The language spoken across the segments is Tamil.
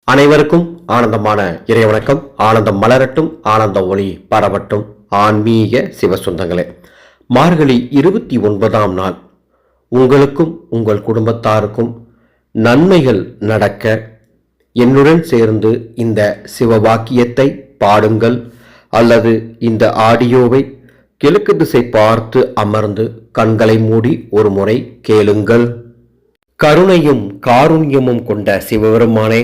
அனைவருக்கும் ஆனந்தமான இறைவணக்கம். ஆனந்தம் மலரட்டும், ஆனந்த ஒளி பரவட்டும். ஆன்மீக சிவசொந்தங்களே, மார்கழி 29ஆம் நாள் உங்களுக்கும் உங்கள் குடும்பத்தாருக்கும் நன்மைகள் நடக்க என்னுடன் சேர்ந்து இந்த சிவவாக்கியத்தை பாடுங்கள், அல்லது இந்த ஆடியோவை கிழக்கு திசை பார்த்து அமர்ந்து கண்களை மூடி ஒரு முறை கேளுங்கள். கருணையும் காருண்யமும் கொண்ட சிவபெருமானே,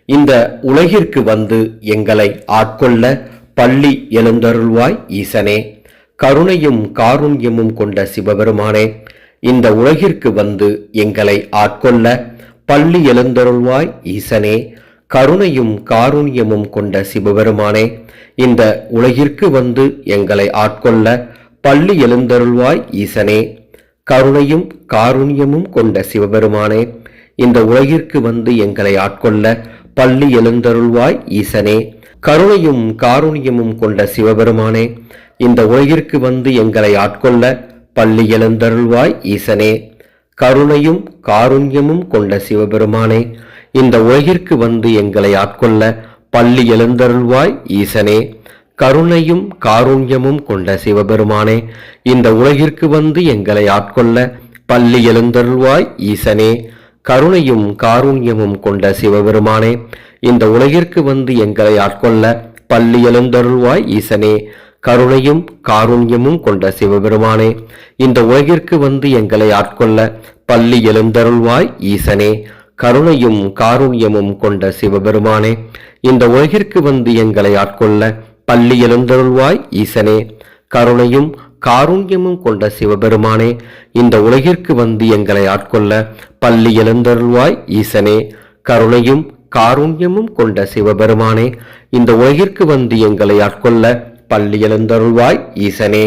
இந்த உலகிற்கு வந்து எங்களை ஆட்கொள்ள பள்ளி எழுந்தருள்வாய் ஈசனே. கருணையும் காருண்யமும் கொண்ட சிவபெருமானே, இந்த உலகிற்கு வந்து எங்களை ஆட்கொள்ள பள்ளி எழுந்தருள்வாய் ஈசனே. கருணையும் காருண்யமும் கொண்ட சிவபெருமானே, இந்த உலகிற்கு வந்து எங்களை ஆட்கொள்ள பள்ளி எழுந்தருள்வாய் ஈசனே. கருணையும் காருண்யமும் கொண்ட சிவபெருமானே, இந்த உலகிற்கு வந்து எங்களை ஆட்கொள்ள பள்ளி எழுந்தருள்வாய் ஈசனே. கருணையும் காருண்யமும் கொண்ட சிவபெருமானே, இந்த உலகிற்கு வந்து எங்களை ஆட்கொள்ள பள்ளி எழுந்தருள்வாய் ஈசனே. கருணையும் காருண்யமும் கொண்ட சிவபெருமானே, இந்த உலகிற்கு வந்து எங்களை ஆட்கொள்ள பள்ளி எழுந்தருள்வாய் ஈசனே. கருணையும் காருண்யமும் கொண்ட சிவபெருமானே, இந்த உலகிற்கு வந்து எங்களை ஆட்கொள்ள பள்ளி எழுந்தருள்வாய் ஈசனே. கருணையும் காருண்யமும் கொண்ட சிவபெருமானே, இந்த உலகிற்கு வந்து எங்களை ஆட்கொள்ள பள்ளி எழுந்தருள்வாய் ஈசனே. கருணையும் காருண்யமும் கொண்ட சிவபெருமானே, இந்த உலகிற்கு வந்து எங்களை ஆட்கொள்ள பள்ளி எழுந்தருள்வாய் ஈசனே. கருணையும் காருண்யமும் கொண்ட சிவபெருமானே, இந்த உலகிற்கு வந்து எங்களை ஆட்கொள்ள பள்ளி எழுந்தருள்வாய் ஈசனே. கருணையும் காருண்யமும் கொண்ட சிவபெருமானே, இந்த உலகிற்கு வந்து எங்களை ஆட்கொள்ள பள்ளி எழுந்தருள்வாய் ஈசனே. கருணையும் காருண்யமும் கொண்ட சிவபெருமானே, இந்த உலகிற்கு வந்து எங்களை ஆட்கொள்ள பள்ளி எழுந்தருள்வாய் ஈசனே.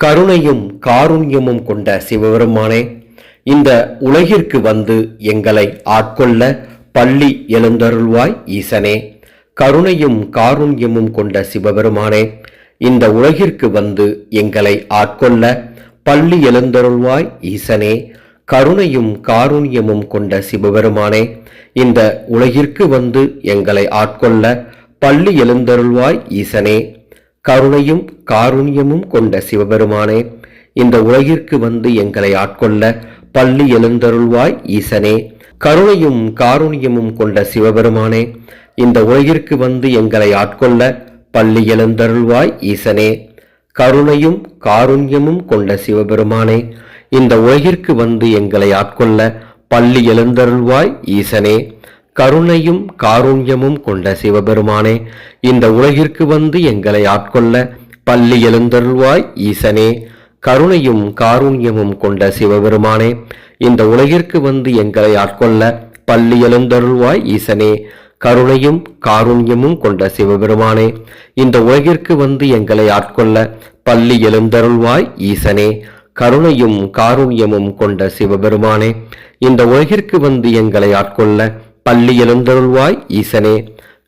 கருணையும் காருண்யமும் கொண்ட சிவபெருமானே, இந்த உலகிற்கு வந்து எங்களை ஆட்கொள்ள பள்ளி எழுந்தருள்வாய் ஈசனே. கருணையும் காருண்யமும் கொண்ட சிவபெருமானே, இந்த உலகிற்கு வந்து எங்களை ஆட்கொள்ள பள்ளி எழுந்தருள்வாய் ஈசனே. கருணையும் காருண்யமும் கொண்ட சிவபெருமானே, இந்த உலகிற்கு வந்து எங்களை ஆட்கொள்ள பள்ளி எழுந்தருள்வாய் ஈசனே. கருணையும் காருண்யமும் கொண்ட சிவபெருமானே, இந்த உலகிற்கு வந்து எங்களை ஆட்கொள்ள பள்ளி எழுந்தருள்வாய் ஈசனே. கருணையும் காருண்யமும் கொண்ட சிவபெருமானே, இந்த உலகிற்கு வந்து எங்களை ஆட்கொள்ள பள்ளி எழுந்தருள்வாய் ஈசனே. கருணையும் காருண்யமும் கொண்ட சிவபெருமானே, இந்த உலகிற்கு வந்து எங்களை ஆட்கொள்ள பள்ளி எழுந்தருள்வாய் ஈசனே. கருணையும் காருண்யமும் கொண்ட சிவபெருமானே, இந்த உலகிற்கு வந்து எங்களை ஆட்கொள்ள பள்ளி எழுந்தருள்வாய் ஈசனே. கருணையும் காருண்யமும் கொண்ட சிவபெருமானே, இந்த உலகிற்கு வந்து எங்களை ஆட்கொள்ள பள்ளி எழுந்தருள்வாய் ஈசனே. கருணையும் காருண்யமும் கொண்ட சிவபெருமானே, இந்த உலகிற்கு வந்து எங்களை ஆட்கொள்ள பள்ளி எழுந்தருள்வாய் ஈசனே. கருணையும் காருண்யமும் கொண்ட சிவபெருமானே, இந்த உலகிற்கு வந்து எங்களை ஆட்கொள்ள பள்ளி எழுந்தருள்வாய் ஈசனே. கருணையும் காருண்யமும் கொண்ட சிவபெருமானே, இந்த உலகிற்கு வந்து எங்களை ஆட்கொள்ள பள்ளி எழுந்தருள்வாய் ஈசனே.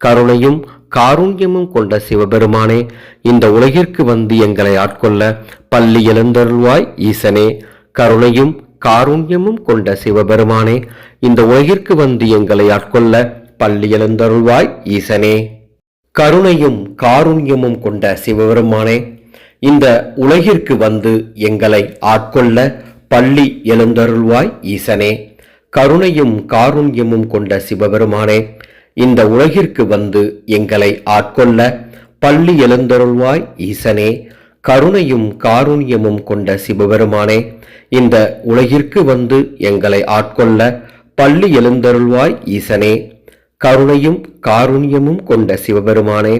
கருணையும் காருண்யமும் கொண்ட சிவபெருமானே, இந்த உலகிற்கு வந்து எங்களை ஆட்கொள்ள பள்ளி எழுந்தருள்வாய் ஈசனே. கருணையும் காருண்யமும் கொண்ட சிவபெருமானே, இந்த உலகிற்கு வந்து எங்களை ஆட்கொள்ள பள்ளி எழுந்தருள்வாய் ஈசனே. கருணையும் காருண்யமும் கொண்ட சிவபெருமானே, இந்த உலகிற்கு வந்து எங்களை ஆட்கொள்ள பள்ளி எழுந்தருள்வாய் ஈசனே. கருணையும் காருண்யமும் கொண்ட சிவபெருமானே, இந்த உலகிற்கு வந்து எங்களை ஆட்கொள்ள பள்ளி எழுந்தருள்வாய் ஈசனே. கருணையும் காருண்யமும் கொண்ட சிவபெருமானே,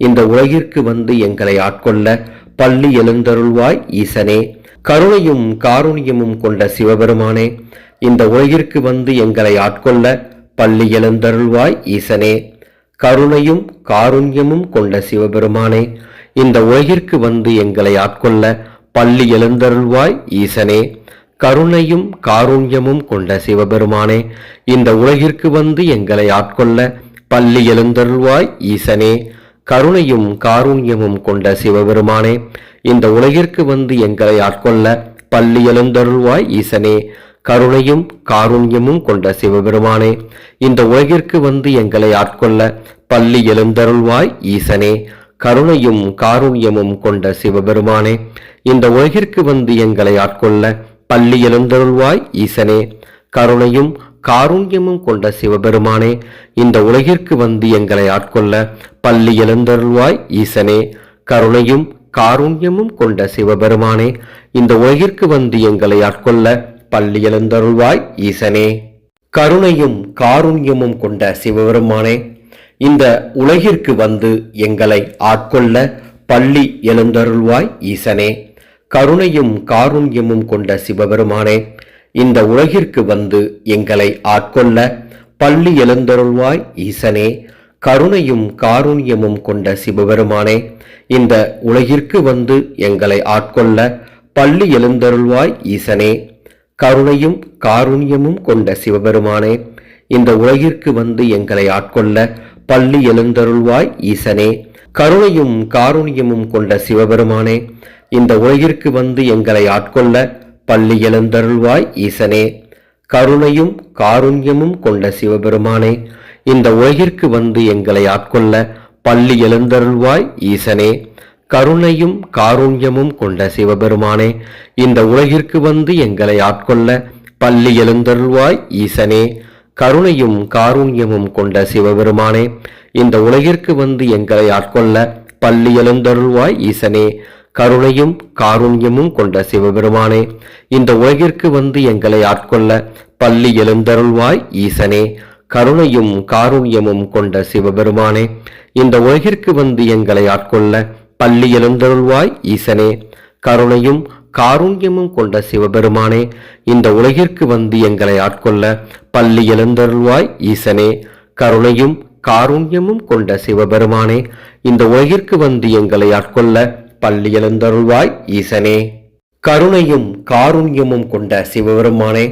இந்த உலகிற்கு வந்து எங்களை ஆட்கொள்ள பள்ளி எழுந்தருள்வாய் ஈசனே. கருணையும் காருண்யமும் கொண்ட சிவபெருமானே, இந்த உலகிற்கு வந்து எங்களை ஆட்கொள்ள பள்ளி எழுந்தருள்வாய் ஈசனே. கருணையும் காருண்யமும் கொண்ட சிவபெருமானே, இந்த உலகிற்கு வந்து எங்களை ஆட்கொள்ள பள்ளி எழுந்தருள்வாய் ஈசனே. கருணையும் காருண்யமும் கொண்ட சிவபெருமானே, இந்த உலகிற்கு வந்து எங்களை ஆட்கொள்ள பள்ளி எழுந்தருள்வாய் ஈசனே. கருணையும் காருண்யமும் கொண்ட சிவபெருமானே, இந்த உலகிற்கு வந்து எங்களை ஆட்கொள்ள பள்ளி எழுந்தருள்வாய் ஈசனே. கருணையும் காருண்யமும் கொண்ட சிவபெருமானே, இந்த உலகிற்கு வந்து எங்களை ஆட்கொள்ள பள்ளி எழுந்தருள்வாய் ஈசனே. கருணையும் காருண்யமும் கொண்ட சிவபெருமானே, இந்த உலகிற்கு வந்து எங்களை ஆட்கொள்ள பள்ளி எழுந்தருள்வாய் ஈசனே. கருணையும் காருண்யமும் கொண்ட சிவபெருமானே, இந்த உலகிற்கு வந்து எங்களை ஆட்கொள்ள பள்ளி எழுந்தருள்வாய் ஈசனே. கருணையும் காருண்யமும் கொண்ட சிவபெருமானே, இந்த உலகிற்கு வந்து எங்களை ஆட்கொள்ள பள்ளி எழுந்தருள்வாய் ஈசனே. கருணையும் காருண்யமும் கொண்ட சிவபெருமானே, இந்த உலகிற்கு வந்து எங்களை ஆட்கொள்ள பள்ளி எழுந்தருள்வாய் ஈசனே. கருணையும் காருண்யமும் கொண்ட சிவபெருமானே, இந்த உலகிற்கு வந்து எங்களை ஆட்கொள்ள பள்ளி எழுந்தருள்வாய் ஈசனே. கருணையும் காருண்யமும் கொண்ட சிவபெருமானே, இந்த உலகிற்கு வந்து எங்களை ஆட்கொள்ள பள்ளி எழுந்தருள்வாய் ஈசனே. கருணையும் காருண்யமும் கொண்ட சிவபெருமானே, இந்த உலகிற்கு வந்து எங்களை ஆட்கொள்ள பள்ளி எழுந்தருள்வாய் ஈசனே. கருணையும் காருண்யமும் கொண்ட சிவபெருமானே, இந்த உலகிற்கு வந்து எங்களை ஆட்கொள்ள பள்ளி எழுந்தருள்வாய் ஈசனே. கருணையும் காருண்யமும் கொண்ட சிவபெருமானே, இந்த உலகிற்கு வந்து எங்களை ஆட்கொள்ள பள்ளி எழுந்தருள்வாய் ஈசனே. கருணையும் காருண்யமும் கொண்ட சிவபெருமானே, இந்த உலகிற்கு வந்து எங்களை ஆட்கொள்ள பள்ளி எழுந்தருள்வாய் ஈசனே. கருணையும் காருண்யமும் கொண்ட சிவபெருமானே, இந்த உலகிற்கு வந்து எங்களை ஆட்கொள்ள பள்ளி எழுந்தருள்வாய் ஈசனே. கருணையும் காருண்யமும் கொண்ட சிவபெருமானே, இந்த உலகிற்கு வந்து எங்களை ஆட்கொள்ள பள்ளி எழுந்தருள்வாய் ஈசனே. கருணையும் காருண்யமும் கொண்ட சிவபெருமானே, இந்த உலகிற்கு வந்து எங்களை ஆட்கொள்ள பள்ளி எழுந்தருள்வாய் ஈசனே. கருணையும் காருண்யமும் கொண்ட சிவபெருமானே, இந்த உலகிற்கு வந்து எங்களை ஆட்கொள்ள பள்ளி எழுந்தருள்வாய் ஈசனே. கருணையும் காருண்யமும் கொண்ட சிவபெருமானே, இந்த உலகிற்கு வந்து எங்களை ஆட்கொள்ள பள்ளி எழுந்தருள்வாய் ஈசனே. கருணையும் காருண்யமும் கொண்ட சிவபெருமானே,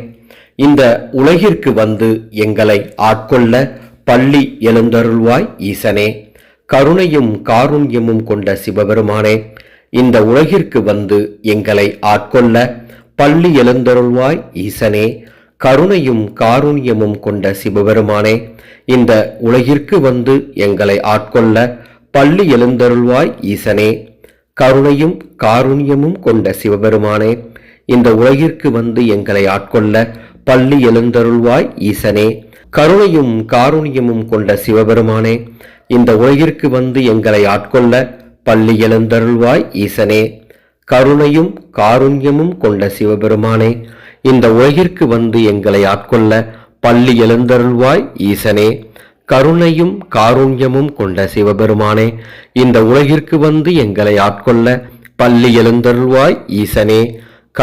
இந்த உலகிற்கு வந்து எங்களை ஆட்கொள்ள பள்ளி எழுந்தருள்வாய் ஈசனே. கருணையும் காருண்யமும் கொண்ட சிவபெருமானே, இந்த உலகிற்கு வந்து எங்களை ஆட்கொள்ள பள்ளி எழுந்தருள்வாய் ஈசனே. கருணையும் காருண்யமும் கொண்ட சிவபெருமானே, இந்த உலகிற்கு வந்து எங்களை ஆட்கொள்ள பள்ளி எழுந்தருள்வாய் ஈசனே. கருணையும் காருண்யமும் கொண்ட சிவபெருமானே, இந்த உலகிற்கு வந்து எங்களை ஆட்கொள்ள பள்ளி எழுந்தருள்வாய் ஈசனே. கருணையும் காருண்யமும் கொண்ட சிவபெருமானே, இந்த உலகிற்கு வந்து எங்களை ஆட்கொள்ள பள்ளி எழுந்தருள்வாய் ஈசனே. கருணையும் காருண்யமும் கொண்ட சிவபெருமானே, இந்த உலகிற்கு வந்து எங்களை ஆட்கொள்ள பள்ளி எழுந்தருள்வாய் ஈசனே. கருணையும் காருண்யமும் கொண்ட சிவபெருமானே, இந்த உலகிற்கு வந்து எங்களை ஆட்கொள்ள பள்ளி எழுந்தருள்வாய் ஈசனே.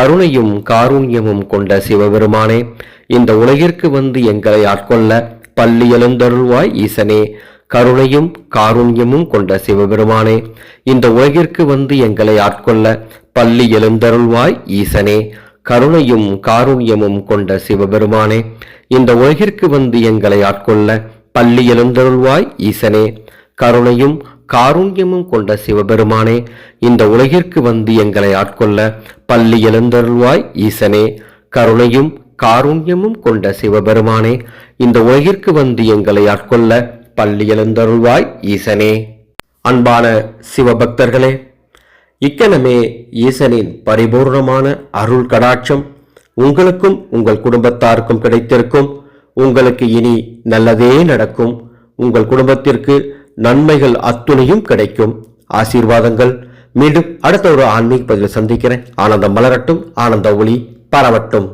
கருணையும் காருண்யமும் கொண்ட சிவபெருமானே, இந்த உலகிற்கு வந்து எங்களை ஆட்கொள்ள பள்ளி எழுந்தருள்வாய் ஈசனே. கருணையும் காருண்யமும் கொண்ட சிவபெருமானே, இந்த உலகிற்கு வந்து எங்களை ஆட்கொள்ள பள்ளி எழுந்தருள்வாய் ஈசனே. கருணையும் காருண்யமும் கொண்ட சிவபெருமானே, இந்த உலகிற்கு வந்து எங்களை ஆட்கொள்ள பள்ளி எழுந்தருள்வாய் ஈசனே. கருணையும் காருண்யமும் கொண்ட சிவபெருமானே, இந்த உலகிற்கு வந்து எங்களை ஆட்கொள்ள பள்ளி எழுந்தருள்வாய் ஈசனே. கருணையும் காருண்யமும் கொண்ட சிவபெருமானே, இந்த உலகிற்கு வந்து எங்களை ஆட்கொள்ள பள்ளி எழுந்தருள்வாய் ஈசனே. அன்பான சிவபக்தர்களே, இக்கணமே ஈசனின் பரிபூர்ணமான அருள் கடாட்சம் உங்களுக்கும் உங்கள் குடும்பத்தாருக்கும் கிடைத்திருக்கும். உங்களுக்கு இனி நல்லதே நடக்கும். உங்கள் குடும்பத்திற்கு நன்மைகள் அத்துணையும் கிடைக்கும். ஆசீர்வாதங்கள். மீண்டும் அடுத்த ஒரு ஆன்மீக பதிவில் சந்திக்கிறேன். ஆனந்தம் மலரட்டும், ஆனந்த ஒளி பரவட்டும்.